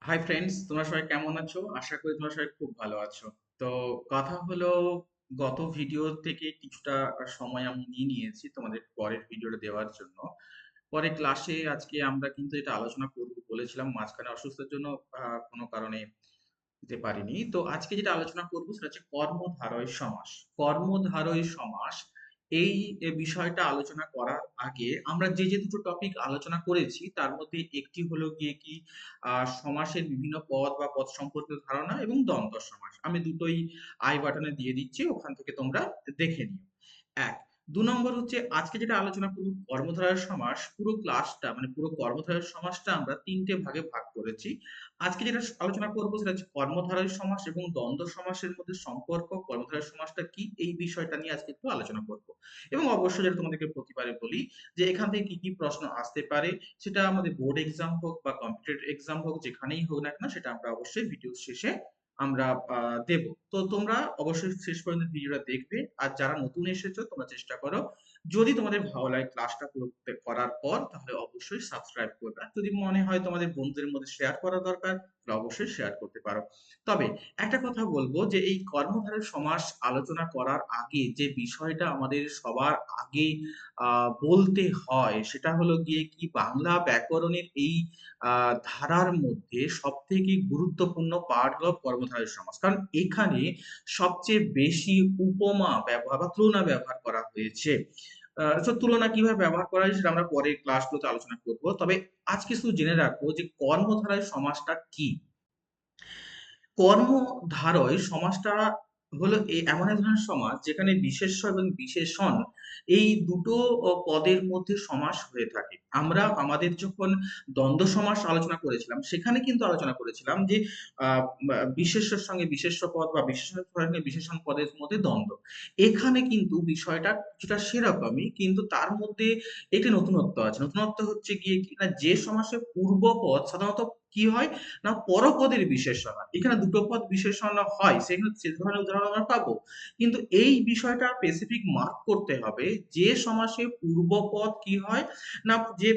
Hi friends, তোমরা সবাই কেমন আছো? আশা করি তোমরা সবাই খুব ভালো আছো। তো কথা হলো, গত ভিডিও থেকে কিছুটা সময় আমি নিয়ে নিয়েছি তোমাদের পরের ভিডিওটা দেওয়ার জন্য। পরে ক্লাসে আজকে আমরা কিন্তু এটা আলোচনা করব বলেছিলাম, মাঝখানে অসুস্থতার জন্য কোনো কারণে দিতে পারিনি। তো আজকে যেটা আলোচনা করব সেটা হচ্ছে কর্মধারয় সমাস। কর্মধারয় সমাস এই বিষয়টা আলোচনা করার আগে আমরা যে দুটো টপিক আলোচনা করেছি তার মধ্যে একটি হলো গিয়ে কি সমাসের বিভিন্ন পদ বা পদ সম্পর্কিত ধারণা এবং দ্বন্দ্ব সমাস। আমি দুটোই আই বাটনে দিয়ে দিচ্ছি, ওখান থেকে তোমরা দেখে নিও। এক, ২ নম্বর হচ্ছে আজকে যেটা আলোচনা করব কর্মধারয় সমাস। পুরো ক্লাসটা মানে পুরো কর্মধারয় সমাসটা আমরা ৩ টে ভাগে ভাগ করেছি। আজকে যেটা আলোচনা করব সেটা হচ্ছে কর্মধারয় সমাস এবং দ্বন্দ্ব সমাসের মধ্যে সম্পর্ক, কর্মধারয় সমাসটা কি, এই বিষয়টা নিয়ে আজকে একটু আলোচনা করব। এবং অবশ্যই যেটা তোমাদেরকে প্রতিবারে বলি যে এখান থেকে কি প্রশ্ন আসতে পারে, সেটা আমাদের বোর্ড এক্সাম হোক বা কম্পিটিটিভ এক্সাম হোক, যেখানেই হোক না কেন সেটা আমরা অবশ্যই ভিডিও শেষে আমরা দেব। তো তোমরা অবশ্যই শেষ পর্যন্ত ভিডিওটা দেখবে। আর যারা নতুন এসেছো তোমরা চেষ্টা করো, যদি তোমাদের ভালো লাগে ক্লাসটা পুরো করার পর, তাহলে অবশ্যই সাবস্ক্রাইব করবে। আর যদি মনে হয় তোমাদের বন্ধুদের মধ্যে শেয়ার করা দরকার, তাহলে অবশ্যই শেয়ার করতে পারো। তবে একটা কথা বলবো যে এই কর্মধারয় সমাস আলোচনা করার আগে যে বিষয়টা আমাদের সবার আগে বলতে হয় সেটা হলো গিয়ে কি, বাংলা ব্যাকরণের এই ধারার মধ্যে সবথেকে গুরুত্বপূর্ণ পাঠ হলো কর্মধারয় সমাস। কারণ এখানে সবচেয়ে বেশি উপমা ব্যবহার বা তুলনা ব্যবহার করা হয়েছে। তো তুলনা কিভাবে ব্যবহার করা হয় সেটা আমরা পরে ক্লাসগুলোতে আলোচনা করব। তবে আজকে শুধু জেনে রাখবো যে কর্মধারয় সমাসটা কি। কর্মধারয় সমাসটা হলো এমন এক ধরনের সমাস যেখানে বিশেষ্য এবং বিশেষণ এই দুটো পদের মধ্যে সমাস হয়ে থাকে। আমরা আমাদের যখন দ্বন্দ্ব সমাস আলোচনা করেছিলাম সেখানে কিন্তু আলোচনা করেছিলাম যে বিশেষ্যের সঙ্গে বিশেষ্য পদ বা বিশেষণের সঙ্গে বিশেষণ পদের মধ্যে দ্বন্দ্ব। এখানে কিন্তু বিষয়টা কিছুটা সেরকমই, কিন্তু তার মধ্যে একটি নতুনত্ব আছে। নতুনত্ব হচ্ছে গিয়ে কি না, যে সমাসে পূর্বপদ সাধারণত কি হয় না, পরপদের বিশেষণ হয়। এখানে দুটো পদ বিশেষণ হয়, সেখানে সে ধরনের উদাহরণ আমরা পাবো। কিন্তু এই বিষয়টা স্পেসিফিক মার্ক করতে হবে, যে সমাসে পূর্বপদ কি হয় না, যে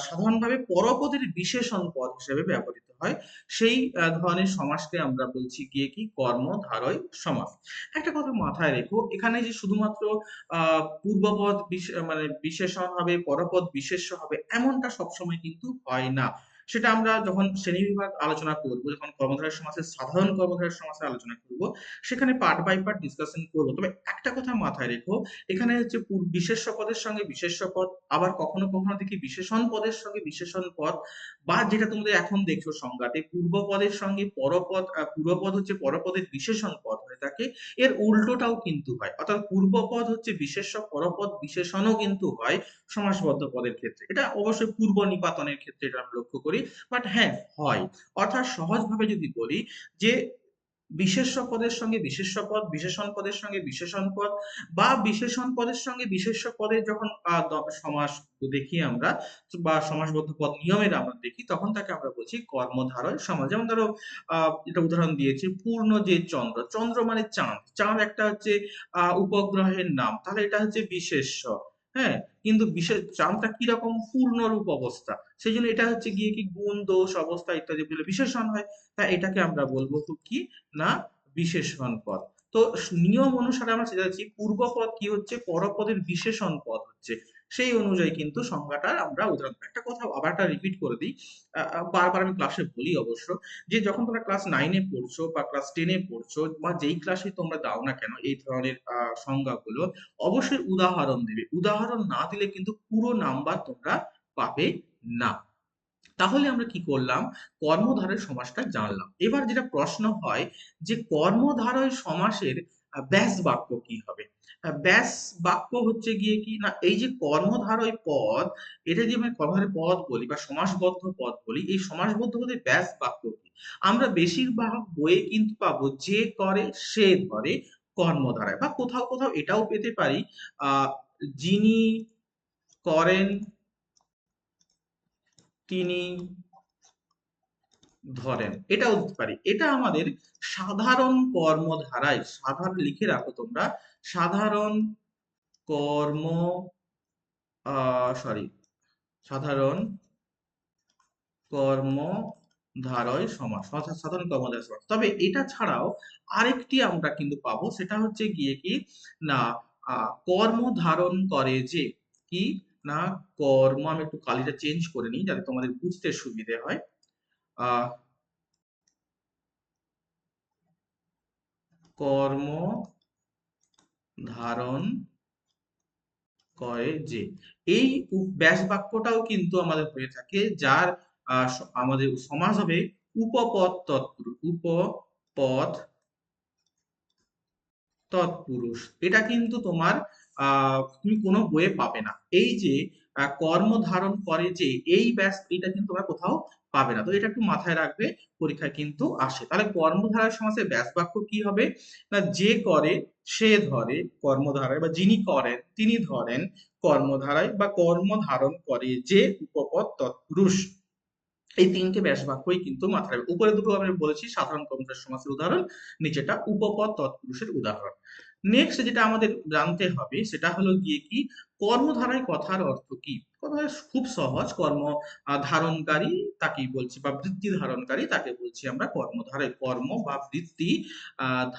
সাধারণভাবে পরপদের বিশেষণ পদ হিসেবে ব্যবহৃত হয়, সেই ধরনের সমাসকে আমরা বলছি গিয়ে কি কর্মধারয় সমাস। একটা কথা মাথায় রেখো, এখানে যে শুধুমাত্র পূর্বপদ মানে বিশেষণ হবে, পরপদ বিশেষ্য হবে, এমনটা সবসময় কিন্তু হয় না। সেটা আমরা যখন শ্রেণীবিভাগ আলোচনা করব, যখন কর্মধারয় সমাসের সাধারণ কর্মধারয় সমাসের আলোচনা করব, সেখানে পার্ট বাই পার্ট ডিসকাশন করব। তবে একটা কথা মাথায় রেখো, এখানে হচ্ছে বিশেষ্য পদের সঙ্গে বিশেষ্য পদ, আবার কখনো কখনো দেখি বিশেষণ পদের সঙ্গে বিশেষণ পদ, বা যেটা তোমাদের এখন দেখছো সংজ্ঞাতে পূর্বপদের সঙ্গে পরপদ, পূর্বপদ হচ্ছে পরপদের বিশেষণ পদ হয়ে থাকে। এর উল্টোটাও কিন্তু হয়, অর্থাৎ পূর্বপদ হচ্ছে বিশেষ্য, পরপদ বিশেষণও কিন্তু হয় সমাসবদ্ধ পদের ক্ষেত্রে। এটা অবশ্যই পূর্ব নিপাতনের ক্ষেত্রে এটা আমরা লক্ষ্য করি, বাট হ্যাঁ হয়। অর্থাৎ সহজভাবে যদি বলি যে বিশেষ্য পদের সঙ্গে বিশেষ্য পদ, বিশেষণ পদের সঙ্গে বিশেষণ পদ, বা বিশেষণ পদের সঙ্গে বিশেষ্য পদের যখন সমাস দেখি আমরা, বা সমাসবদ্ধ পদ নিয়মের আমরা দেখি, তখন তাকে আমরা বলছি কর্মধারয় সমাস। যেমন ধরো এটা উদাহরণ দিয়েছি, পূর্ণ যে চন্দ্র, চন্দ্র মানে চাঁদ, চাঁদ একটা হচ্ছে উপগ্রহের নাম, তাহলে এটা হচ্ছে বিশেষ্য। হ্যাঁ, কিন্তু বিশেষ চাঁদটা কিরকম পূর্ণরূপ অবস্থা, সেই জন্য এটা হচ্ছে গিয়ে কি গুণ দোষ অবস্থা ইত্যাদি বলে বিশেষণ হয়। তা এটাকে আমরা বলবো কি না, বিশেষণ পদ। তো নিয়ম অনুসারে আমরা যাচ্ছি, পূর্বপদ কি হচ্ছে, পরপদের বিশেষণ পদ হচ্ছে, সেই অনুযায়ী কিন্তু সংজ্ঞাটা আমরা উদাহরণ। একটা কথা আবার একটা রিপিট করে দিই, বারবার আমি ক্লাসে বলি অবশ্য, যে যখন তোমরা ক্লাস 9-এ পড়ছো বা ক্লাস 10-এ পড়ছো বা যেই ক্লাসে তোমরা দাও না কেন এই ধরনের সংজ্ঞাগুলো, অবশ্যই উদাহরণ দেবে। উদাহরণ না দিলে কিন্তু পুরো নাম্বার তোমরা পাবে না। তাহলে আমরা কি করলাম, কর্মধারয় সমাসটা জানলাম। এবার যেটা প্রশ্ন হয় যে কর্মধারয় সমাসের ব্যাস বাক্য কি হবে। ব্যাস বাক্য হচ্ছে গিয়ে কি না, এই যে কর্মধারয় পদ, এটা যে আমি কর্মধারয় পদ বলি বা সমাসবদ্ধ পদ বলি, এই সমাসবদ্ধ পদের ব্যাস বাক্য কি। আমরা বেশিরভাগ বইয়ে কিন্তু পাবো যে করে সে ধরে কর্মধারায়, বা কোথাও কোথাও এটাও পেতে পারি যিনি করেন তিনি ধরেন, এটাও দিতে পারি। এটা আমাদের সাধারণ কর্মধারায়, সাধারণ লিখে রাখো তোমরা, সাধারণ কর্ম সরি সাধারণ কর্মধারায় ধারয় সমাস অর্থাৎ সাধারণ কর্মধারয় সমাস। তবে এটা ছাড়াও আরেকটি আমরা কিন্তু পাবো, সেটা হচ্ছে গিয়ে কি না কর্ম ধারণ করে যে, কি না কর্ম, আমি একটু কালিটা চেঞ্জ করে নিই যাতে তোমাদের বুঝতে সুবিধে হয়। আহ কর্ম ধারণ করে যে, এই ব্যাস বাক্যটাও কিন্তু আমাদের হয়ে থাকে, যার আমাদের সমাস হবে উপপদ তৎপুরুষ। উপপদ তৎপুরুষ। এটা কিন্তু তোমার তুমি কোনো বইয়ে পাবে না। এই যে কর্ম ধারণ করে যে, এই ব্যাস এটা কিন্তু তোমরা কোথাও পাবে না। তো এটা একটু মাথায় রাখবে, পরীক্ষায় কিন্তু আসে। তাহলে কর্মধারয় সমাসের ব্যাস বাক্য কি হবে না, যে করে সে ধরে কর্মধারায়, বা যিনি করেন তিনি ধরেন কর্মধারায়, বা কর্ম ধারণ করে যে উপপদ তৎপুরুষ। এই তিনটে ব্যাস বাক্যই কিন্তু মাথায় রাখবে। উপরে দুটো আমি বলেছি সাধারণ কর্মধারয় সমাসের উদাহরণ, নিচেটা উপপদ তৎপুরুষের উদাহরণ। নেক্সট যেটা আমাদের জানতে হবে সেটা হলো গিয়ে কি কর্মধারায় কথার অর্থ কি। কথা খুব সহজ, কর্ম ধারণকারী তাকেই বলছি, বা বৃত্তি ধারণকারী তাকে বলছি আমরা কর্মধারায়। কর্ম বা বৃত্তি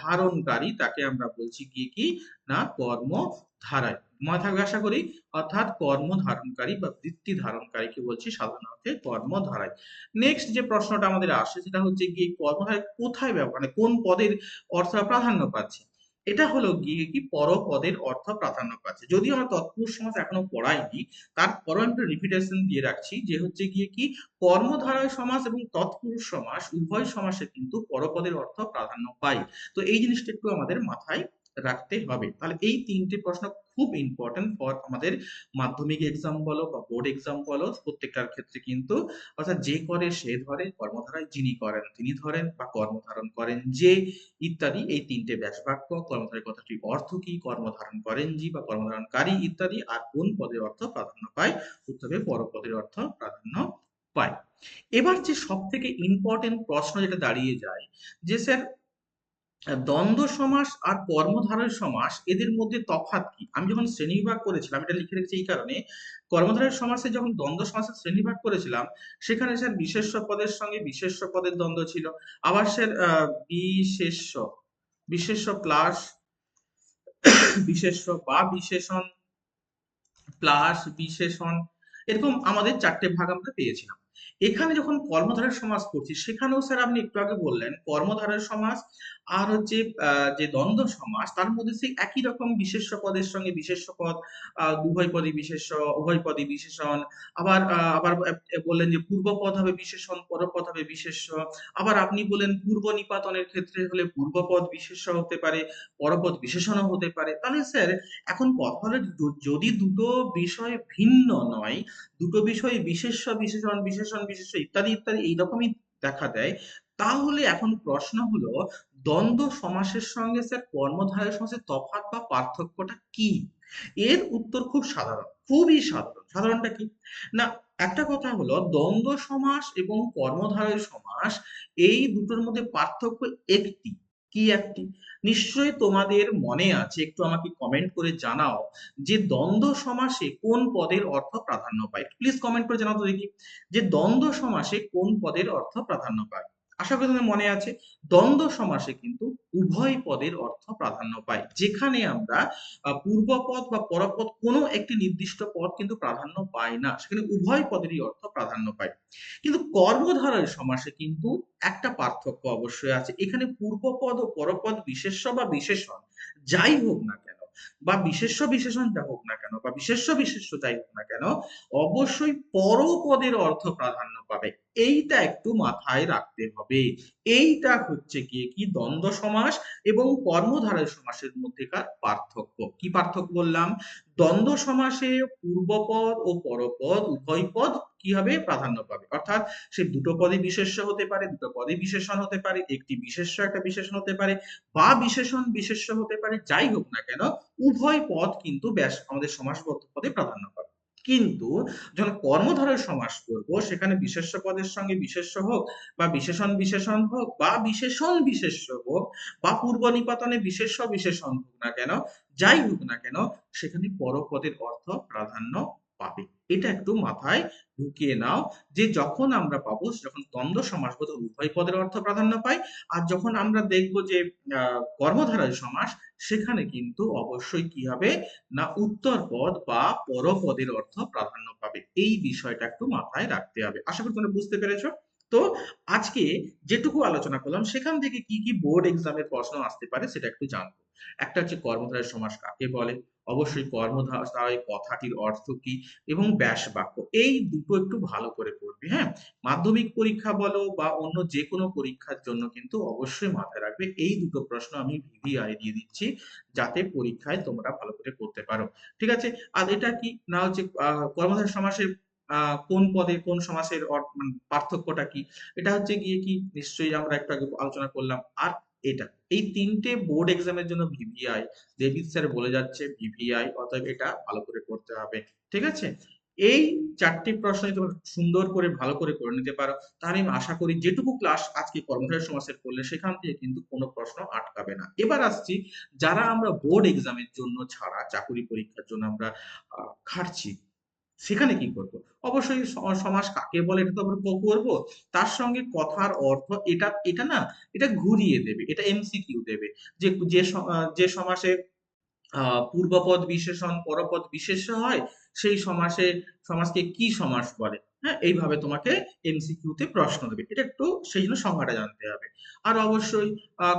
ধারণকারী তাকে আমরা বলছি গিয়ে কি না কর্মধারায়। মনে থাকবে আশা করি। অর্থাৎ কর্ম ধারণকারী বা বৃত্তি ধারণকারীকে বলছি সাধারণ অর্থে কর্মধারায়। নেক্সট যে প্রশ্নটা আমাদের আসে সেটা হচ্ছে গিয়ে কর্মধারায় কোথায় ব্যবহার, মানে কোন পদের অর্থ প্রাধান্য পাচ্ছে। এটা হলো গিয়ে কি পরপদের অর্থ প্রাধান্য পাচ্ছে। যদিও আমরা তৎপুরুষ সমাস এখনো পড়াইনি, তারপরও আমি রিপিটেশন দিয়ে রাখছি যে হচ্ছে গিয়ে কি কর্মধারয় সমাস এবং তৎপুরুষ সমাস উভয় সমাসে কিন্তু পরপদের অর্থ প্রাধান্য পায়। তো এই জিনিসটা একটু আমাদের মাথায় রাখতে হবে। তাহলে এই তিনটে প্রশ্ন খুব ইম্পর্টেন্ট ফর আমাদের মাধ্যমিক এক্সাম বলো বা বোর্ড এক্সাম বলো, প্রত্যেকটার ক্ষেত্রে কিন্তু। অর্থাৎ যে করে সে ধরে, কর্মধারায় যিনি করেন তিনি ধরেন, বা কর্মধারণ করেন যে ইত্যাদি, এই তিনটে ব্যাস বাক্য। কর্মধারয় কথাটির অর্থ কি, কর্মধারণ করেন জি বা কর্মধারণকারী ইত্যাদি, আর কোন পদের অর্থ প্রাধান্য পায়, উত্তরে পরপদের অর্থ প্রাধান্য পায়। এবার যে সব থেকে ইম্পর্টেন্ট প্রশ্ন যেটা দাঁড়িয়ে যায়, যে স্যার দ্বন্দ্ব সমাস আর কর্মধারয় সমাস এদের মধ্যে তফাৎ কি। আমি যখন শ্রেণীবিভাগ করেছিলাম, এটা লিখে রেখেছি এই কারণে, কর্মধারয় সমাসে যখন দ্বন্দ্ব সমাসের শ্রেণীবিভাগ করেছিলাম, সেখানে স্যার বিশেষ্য পদের সঙ্গে বিশেষ্য পদের দ্বন্দ্ব ছিল। আবার স্যার বিশেষ্য, বিশেষ্য প্লাস বিশেষ্য বা বিশেষণ প্লাস বিশেষণ, এরকম আমাদের চারটে ভাগ আমরা পেয়েছিলাম। এখানে যখন কর্মধারয় সমাস করছি, সেখানেও স্যার আপনি একটু আগে বললেন কর্মধারয় সমাস আর হচ্ছে যে দ্বন্দ্ব সমাস, তার মধ্যে সেই একই রকম বিশেষ্য পদের সঙ্গে বিশেষ্য পদ, উভয় পদই বিশেষ্য, উভয় পদই বিশেষণ। আবার আবার বললেন যে পূর্বপদ হবে বিশেষণ, পরপদ হবে বিশেষ্য। আবার আপনি বললেন পূর্ব নিপাতনের ক্ষেত্রে হলে পূর্বপদ বিশেষ্য হতে পারে, পরপদ বিশেষণও হতে পারে। তাহলে স্যার এখন কথা হলো, যদি দুটো বিষয় ভিন্ন নয়, দুটো বিষয় বিশেষ্য বিশেষণ বিশেষণ বিশেষ্য ইত্যাদি ইত্যাদি এইরকমই দেখা দেয়, তাহলে এখন প্রশ্ন হলো দ্বন্দ্ব সমাসের সঙ্গে স্যার কর্মধারয় সমাসের তফাৎ বা পার্থক্যটা কি। এর উত্তর খুব সাধারণ, খুবই সাধারণ। সাধারণটা কি না, একটা কথা হলো দ্বন্দ্ব সমাস এবং কর্মধারয় সমাস এই দুটোর মধ্যে পার্থক্য একটি। কি একটি? নিশ্চয়ই তোমাদের মনে আছে, একটু আমাকে কমেন্ট করে জানাও যে দ্বন্দ্ব সমাসে কোন পদের অর্থ প্রাধান্য পায়। প্লিজ কমেন্ট করে জানাও তো দেখি, যে দ্বন্দ্ব সমাসে কোন পদের অর্থ প্রাধান্য পায়। আশা করি তোমাদের মনে আছে, দ্বন্দ্ব সমাসে কিন্তু উভয় পদের অর্থ প্রাধান্য পায়। যেখানে আমরা পূর্বপদ বা পরপদ কোনো একটি নির্দিষ্ট পদ কিন্তু প্রাধান্য পায় না, সেখানে উভয় পদেরই অর্থ প্রাধান্য পায়। কিন্তু কর্মধারয় সমাসে কিন্তু একটা পার্থক্য অবশ্যই আছে। এখানে পূর্বপদ ও পরপদ বিশেষ্য বা বিশেষণ যাই হোক না কেন, বা বিশেষ্য বিশেষণ যা হোক না কেন, বা বিশেষ্য বিশেষ্য যাই হোক না কেন, অবশ্যই পরপদের অর্থ প্রাধান্য পাবে। এইটা একটু মাথায় রাখতে হবে। এইটা হচ্ছে গিয়ে কি দ্বন্দ্ব সমাস এবং কর্মধারয় সমাসের মধ্যেকার পার্থক্য। কি পার্থক্য বললাম? দ্বন্দ্ব সমাসে পূর্বপদ ও পরপদ উভয় পদ কি হবে প্রাধান্য পাবে। অর্থাৎ সে দুটো পদই বিশেষ্য হতে পারে, দুটো পদই বিশেষণ হতে পারে, একটি বিশেষ্য একটা বিশেষণ হতে পারে, বা বিশেষণ বিশেষ্য হতে পারে, যাই হোক না কেন উভয় পদ কিন্তু ব্যাস আমাদের সমাসবদ্ধ পদে প্রাধান্য পাবে। কিন্তু যখন কর্মধারয় সমাস করব, সেখানে বিশেষ্য পদের সঙ্গে বিশেষ্য হোক, বা বিশেষণ বিশেষণ হোক, বা বিশেষণ বিশেষ্য হোক, বা পূর্ব নিপাতনে বিশেষ্য বিশেষণ হোক না কেন, যাই হোক না কেন, সেখানে পরপদের অর্থ প্রাধান্য পাবে। এটা একটু মাথায় ঢুকিয়ে নাও যে যখন আমরা পাবো, যখন দ্বন্দ্ব সমাস বোধ উভয় পদের অর্থ প্রাধান্য পায়, আর যখন আমরা দেখব যে কর্মধারয় সমাস, সেখানে কিন্তু অবশ্যই কি হবে না উত্তর পদ বা পরপদের অর্থ প্রাধান্য পাবে। এই বিষয়টা একটু মাথায় রাখতে হবে। আশা করি তোমরা বুঝতে পেরেছো। তো আজকে যেটুকু আলোচনা করলাম সেখান থেকে কি কি বোর্ড এক্সামের প্রশ্ন আসতে পারে সেটা একটু জানবো। একটা হচ্ছে কর্মধারয় সমাস কাকে বলে, অবশ্যই কর্মধারয় কথাটির অর্থ কি, এবং ব্যাস বাক্য, এই দুটো একটু ভালো করে পড়বে। হ্যাঁ, মাধ্যমিক পরীক্ষা বলো বা অন্য যে কোনো পরীক্ষার জন্য কিন্তু অবশ্যই মাথায় রাখবে এই দুটো প্রশ্ন আমি ভিভিআই দিয়ে দিচ্ছি, যাতে পরীক্ষায় তোমরা ভালো করে করতে পারো। ঠিক আছে। আর এটা কি না হচ্ছে কর্মধারয় সমাসের কোন পদে কোন সমাসের মানে পার্থক্যটা কি, এটা হচ্ছে গিয়ে কি নিশ্চয়ই আমরা একটু আগে আলোচনা করলাম। আর এটা এই তিনটে বোর্ড এক্সামের জন্য ভিভিআই, দেবিত স্যার বলে যাচ্ছে ভিভিআই, অতএব এটা ভালো করে করতে হবে। ঠিক আছে। এই চারটি প্রশ্ন যদি তোমরা সুন্দর করে ভালো করে করে নিতে পারো, তাহলে আমি আশা করি যেটুকু ক্লাস আজকে কর্মধারয় সমাসের করলে সেখান থেকে কিন্তু কোনো প্রশ্ন আটকাবে না। এবার আসছি, যারা আমরা বোর্ড এক্সামের জন্য ছাড়া চাকরি পরীক্ষার জন্য আমরা খাটছি, সেখানে কি করব? অবশ্যই সমাস কাকে বলে এটা তো আমরা করব। তার সঙ্গে কথার অর্থ, এটা এটা না, এটা ঘুরিয়ে দেবে। এটা এমসিকিউ দেবে। যে যে যে সমাসে পূর্বপদ বিশেষণ পরপদ বিশেষ্য হয়, সেই সমাসকে কি সমাস বলে। হ্যাঁ, এইভাবে তোমাকে এমসিকিউ তে প্রশ্ন দেবে। এটা একটু সেই জন্য সংজ্ঞাটা জানতে হবে। আর অবশ্যই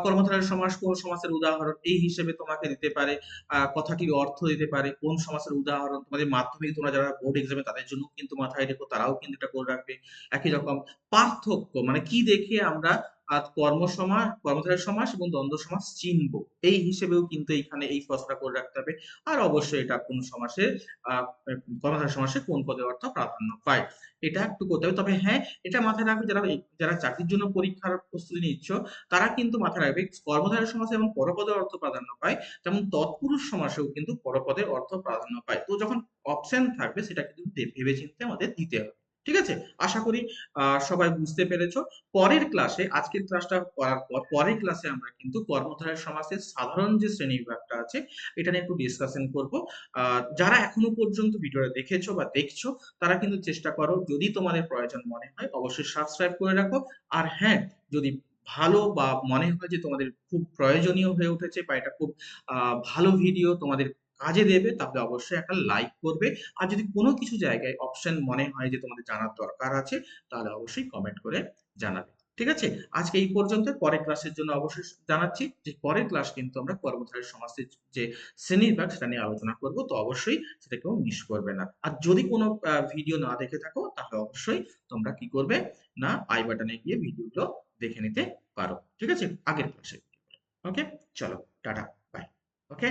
কর্মধারয় সমাস কোন সমাসের উদাহরণ এই হিসেবে তোমাকে দিতে পারে, কথাটির অর্থ দিতে পারে, কোন সমাসের উদাহরণ তোমাদের মাধ্যমিক তোমরা যারা বোর্ড এক্সামে তাদের জন্য কিন্তু মাথায় রেখো, তারাও কিন্তু এটা করে রাখবে। একই রকম পার্থক্য মানে কি দেখে আমরা কর্মধারয় সমাস এবং দ্বন্দ্ব সমাস চিনব, এই হিসেবেও কিন্তু এইখানে এই প্রশ্নটা করে রাখতে হবে। আর অবশ্যই এটা কোন সমাসের আহ কর্মধারয় সমাসে কোন পদের অর্থ প্রাধান্য পায়, এটা একটু করতে হবে। তবে হ্যাঁ, এটা মাথায় রাখবে যারা যারা চাকরির জন্য পরীক্ষার প্রস্তুতি নিচ্ছ, তারা কিন্তু মাথায় রাখবে কর্মধারয় সমাসে যেমন পরপদের অর্থ প্রাধান্য পায়, তেমন তৎপুরুষ সমাসেও কিন্তু পরপদের অর্থ প্রাধান্য পায়। তো যখন অপশন থাকবে সেটা কিন্তু ভেবেচিন্তে আমাদের দিতে হবে। ঠিক আছে। আশা করি সবাই বুঝতে পেরেছো। পরের ক্লাসে, আজকের ক্লাসটা করার পর পরের ক্লাসে আমরা কিন্তু কর্মধারয় সমাসের সাধারণ যে শ্রেণী বিভাগটা আছে এটা নিয়ে একটু ডিসকাশন করব। যারা এখনো পর্যন্ত ভিডিওটা দেখেছো বা দেখছো, তারা কিন্তু চেষ্টা করো, যদি তোমাদের প্রয়োজন মনে হয় অবশ্যই সাবস্ক্রাইব করে রাখো। আর হ্যাঁ, যদি ভালো বা মনে হয় যে তোমাদের খুব প্রয়োজনীয় হয়ে উঠেছে বা এটা খুব ভালো ভিডিও তোমাদের কাজে দেবে, তাহলে অবশ্যই একটা লাইক করবে। আর যদি কোনো কিছু জায়গায় অপশন মনে হয় যে তোমাদের জানার দরকার আছে, তাহলে অবশ্যই কমেন্ট করে জানাবে। ঠিক আছে। আজকে এই পর্যন্ত। পরের ক্লাসের জন্য অবশ্যই জানাচ্ছি যে পরের ক্লাস কিন্তু আমরা কর্মধারয় সমাজের যে শ্রেণীবিভাগ সেটা নিয়ে আলোচনা করব, তো অবশ্যই সেটা কেউ মিস করবে না। আর যদি কোনো ভিডিও না দেখে থাকো, তাহলে অবশ্যই তোমরা কি করবে না আই বাটনে গিয়ে ভিডিওগুলো দেখে নিতে পারো। ঠিক আছে, আগের ক্লাসে। ওকে, চলো টাটা, বাই। ওকে।